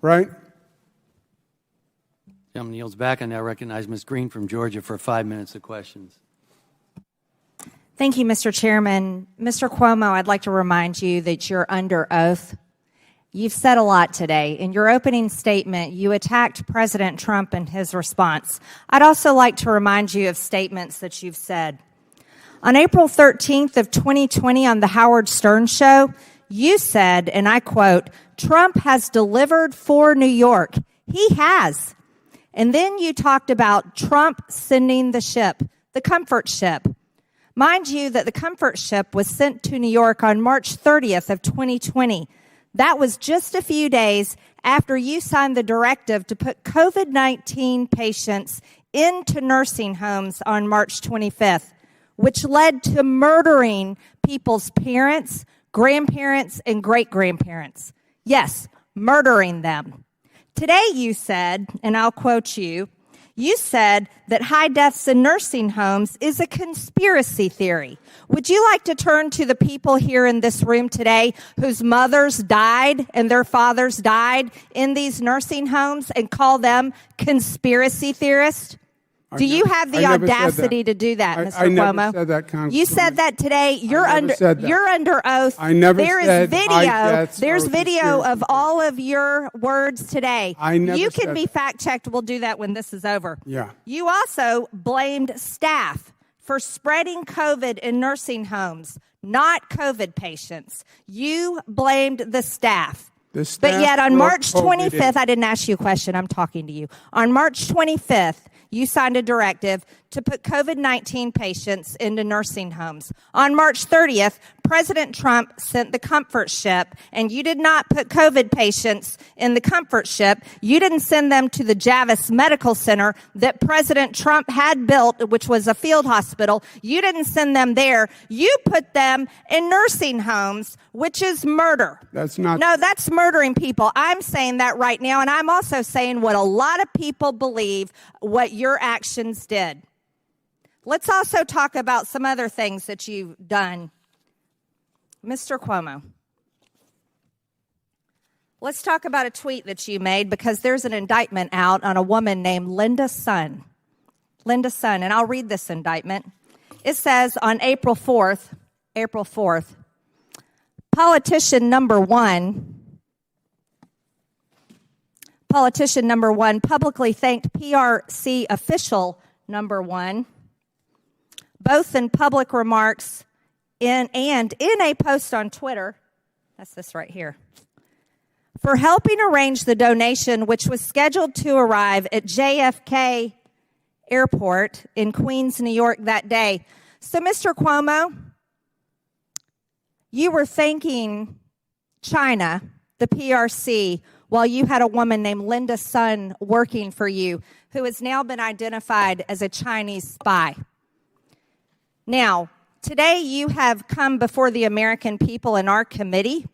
right? Gentleman yields back. I now recognize Ms. Greene from Georgia for 5 minutes of questions. Thank you, Mr. Chairman. Mr. Cuomo, I'd like to remind you that you're under oath. You've said a lot today. In your opening statement, you attacked President Trump and his response. I'd also like to remind you of statements that you've said. On April 13th of 2020 on the Howard Stern Show, you said, and I quote, "Trump has delivered for New York." He has. And then you talked about Trump sending the ship, the comfort ship. Mind you that the comfort ship was sent to New York on March 30th of 2020. That was just a few days after you signed the directive to put COVID-19 patients into nursing homes on March 25th, which led to murdering people's parents, grandparents, and great-grandparents. Yes, murdering them. Today you said, and I'll quote you, you said that high deaths in nursing homes is a conspiracy theory. Would you like to turn to the people here in this room today whose mothers died and their fathers died in these nursing homes and call them conspiracy theorists? Do you have the audacity to do that, Mr. I never Cuomo? said that, Congresswoman. You said that today. You're under oath. I never said video. There's video of all of your words today. I never You can said be fact checked. We'll do that when this is over. Yeah. You also blamed staff for spreading COVID in nursing homes, not COVID patients. You blamed the staff. But yet on March 25th, I didn't ask you a question. I'm talking to you. On March 25th, you signed a directive to put COVID-19 patients into nursing homes. On March 30th, President Trump sent the comfort ship, and you did not put COVID patients in the comfort ship. You didn't send them to the Javits Medical Center that President Trump had built, which was a field hospital. You didn't send them there. You put them in nursing homes, which is murder. No, that's murdering people. I'm saying that right now, and I'm also saying what a lot of people believe what your actions did. Let's also talk about some other things that you've done. Mr. Cuomo, let's talk about a tweet that you made because there's an indictment out on a woman named Linda Sun. Linda Sun, and I'll read this indictment. It says on April 4th, politician number one publicly thanked PRC official number one, both in public remarks and in a post on Twitter. That's this right here. For helping arrange the donation, which was scheduled to arrive at JFK Airport in Queens, New York that day. So, Mr. Cuomo, you were thanking China, the PRC, while you had a woman named Linda Sun working for you, who has now been identified as a Chinese spy. Now, today you have come before the American people in our committee.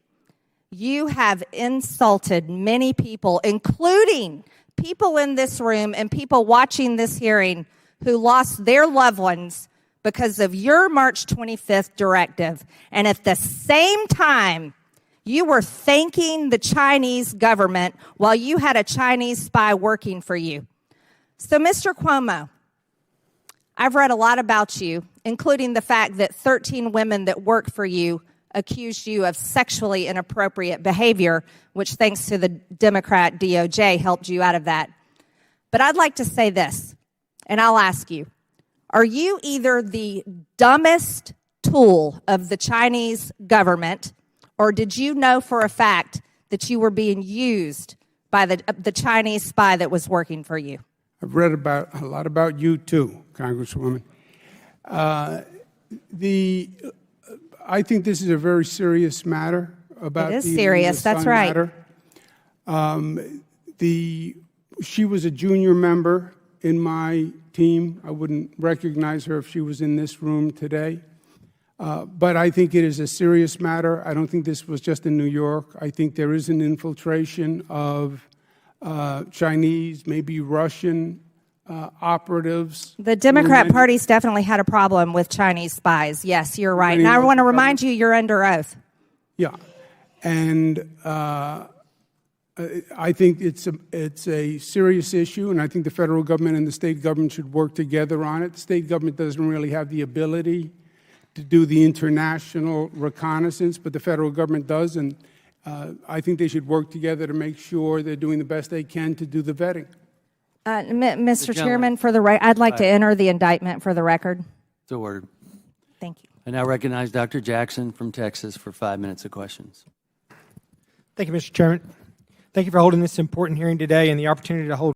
You have insulted many people, including people in this room and people watching this hearing who lost their loved ones because of your March 25th directive. And at the same time, you were thanking the Chinese government while you had a Chinese spy working for you. So, Mr. Cuomo, I've read a lot about you, including the fact that 13 women that work for you accused you of sexually inappropriate behavior, which, thanks to the Democrat DOJ, helped you out of that. But I'd like to say this, and I'll ask you, are you either the dumbest tool of the Chinese government, or did you know for a fact that you were being used by the Chinese spy that was working for you? I've read a lot about you too, Congresswoman. I think this is a very serious matter. It is serious. That's right. She was a junior member in my team. I wouldn't recognize her if she was in this room today. But I think it is a serious matter. I don't think this was just in New York. I think there is an infiltration of Chinese, maybe Russian operatives. The Democrat Party's definitely had a problem with Chinese spies. Yes, you're right. And I want to remind you, you're under oath. Yeah. And I think it's a serious issue, and I think the federal government and the state government should work together on it. The state government doesn't really have the ability to do the international reconnaissance, but the federal government does, and I think they should work together to make sure they're doing the best they can to do the vetting. Mr. Chairman, I'd like to enter the indictment for the record. So ordered. Thank you. I now recognize Dr. Jackson from Texas for 5 minutes of questions. Thank you, Mr. Chairman. Thank you for holding this important hearing today and the opportunity to hold